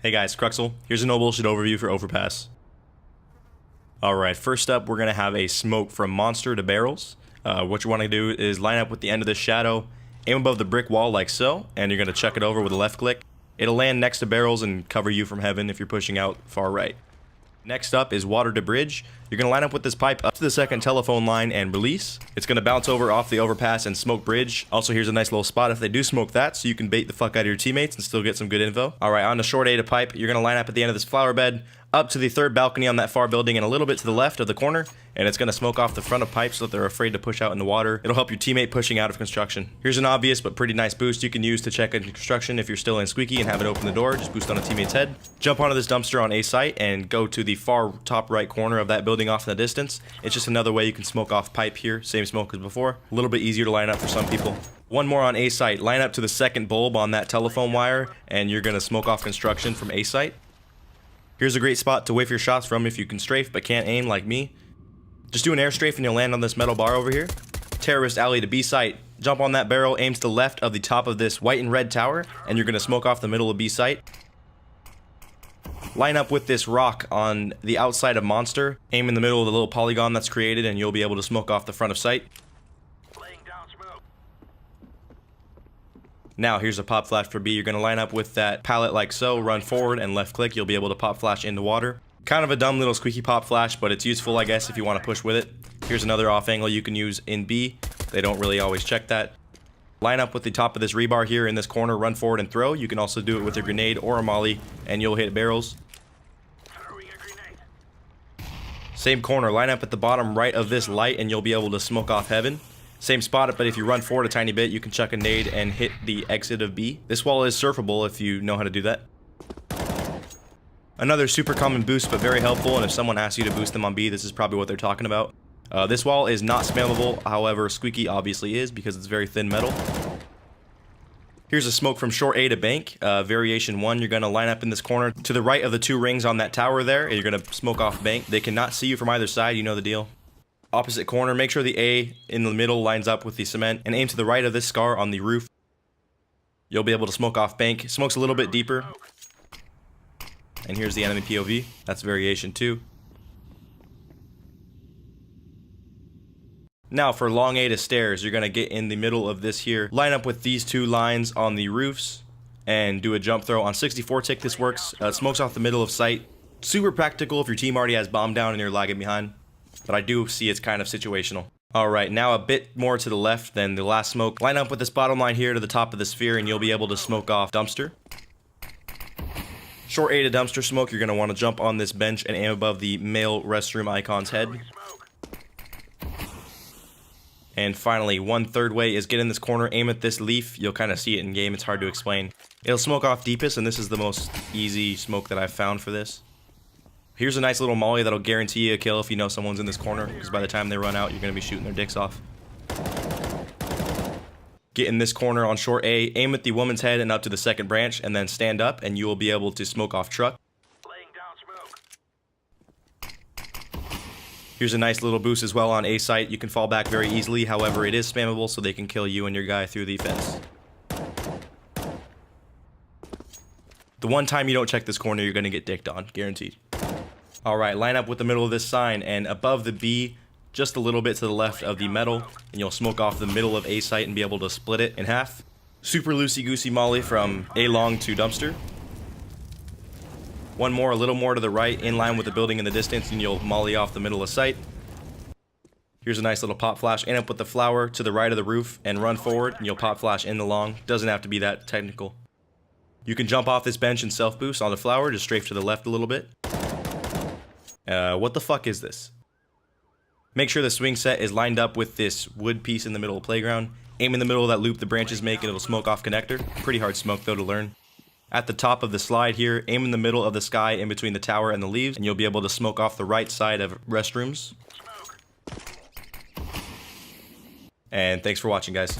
Hey guys, Cruxal. Here's a no bullshit overview for Overpass. Alright, first up we're going to have a smoke from monster to barrels. What you want to do is line up with the end of this shadow, aim above the brick wall like so, and you're going to chuck it over with a left click. It'll land next to barrels and cover you from heaven if you're pushing out far right. Next up is water to bridge. You're going to line up with this pipe up to the second telephone line and release. It's going to bounce over off the overpass and smoke bridge. Also, here's a nice little spot if they do smoke that, so you can bait the fuck out of your teammates and still get some good info. Alright, on to short A to pipe. You're going to line up at the end of this flower bed, up to the third balcony on that far building and a little bit to the left of the corner, and it's going to smoke off the front of pipes so that they're afraid to push out in the water. It'll help your teammate pushing out of construction. Here's an obvious but pretty nice boost you can use to check into construction if you're still in Squeaky and have it open the door. Just boost on a teammate's head. Jump onto this dumpster on A site and go to the far top right corner of that building off in the distance. It's just another way you can smoke off pipe here. Same smoke as before. A little bit easier to line up for some people. One more on A site. Line up to the second bulb on that telephone wire and you're going to smoke off construction from A site. Here's a great spot to whiff your shots from if you can strafe but can't aim like me. Just do an air strafe and you'll land on this metal bar over here. Terrorist alley to B site. Jump on that barrel, aim to the left of the top of this white and red tower, and you're going to smoke off the middle of B site. Line up with this rock on the outside of monster. Aim in the middle of the little polygon that's created and you'll be able to smoke off the front of site. Now here's a pop flash for B. You're going to line up with that pallet like so, run forward and left click. You'll be able to pop flash into water. Kind of a dumb little squeaky pop flash, but it's useful I guess if you want to push with it. Here's another off angle you can use in B. They don't really always check that. Line up with the top of this rebar here in this corner, run forward and throw. You can also do it with a grenade or a molly and you'll hit barrels. Same corner, line up at the bottom right of this light and you'll be able to smoke off heaven. Same spot, but if you run forward a tiny bit, you can chuck a nade and hit the exit of B. This wall is surfable if you know how to do that. Another super common boost, but very helpful, and if someone asks you to boost them on B, this is probably what they're talking about. This wall is not spammable, however, Squeaky obviously is because it's very thin metal. Here's a smoke from short A to bank, variation 1. You're going to line up in this corner to the right of the two rings on that tower there, and you're going to smoke off bank. They cannot see you from either side, you know the deal. Opposite corner, make sure the A in the middle lines up with the cement and aim to the right of this scar on the roof. You'll be able to smoke off bank. Smokes a little bit deeper. And here's the enemy POV. That's variation 2. Now for long A to stairs, you're going to get in the middle of this here. Line up with these two lines on the roofs and do a jump throw. On 64 tick this works. Smokes off the middle of sight. Super practical if your team already has bomb down and you're lagging behind. But I do see it's kind of situational. Alright, now a bit more to the left than the last smoke. Line up with this bottom line here to the top of the sphere and you'll be able to smoke off dumpster. Short A to dumpster smoke, you're going to want to jump on this bench and aim above the male restroom icon's head. And finally, one third way is get in this corner, aim at this leaf. You'll kind of see it in game, it's hard to explain. It'll smoke off deepest, and this is the most easy smoke that I've found for this. Here's a nice little molly that'll guarantee you a kill if you know someone's in this corner, because by the time they run out, you're going to be shooting their dicks off. Get in this corner on short A, aim at the woman's head and up to the second branch, and then stand up, and you will be able to smoke off truck. Here's a nice little boost as well on A site. You can fall back very easily, however, it is spammable, so they can kill you and your guy through the fence. The one time you don't check this corner, you're going to get dicked on, guaranteed. Alright, line up with the middle of this sign, and above the B, just a little bit to the left of the metal, and you'll smoke off the middle of A site and be able to split it in half. Super loosey-goosey molly from A long to dumpster. One more, a little more to the right, in line with the building in the distance, and you'll molly off the middle of sight. Here's a nice little pop flash. Aim up with the flower to the right of the roof, and run forward, and you'll pop flash in the long. Doesn't have to be that technical. You can jump off this bench and self-boost on the flower, just strafe to the left a little bit. What the fuck is this? Make sure the swing set is lined up with this wood piece in the middle of the playground. Aim in the middle of that loop the branches make and it'll smoke off connector. Pretty hard smoke though to learn. At the top of the slide here, aim in the middle of the sky in between the tower and the leaves, and you'll be able to smoke off the right side of restrooms. And thanks for watching, guys.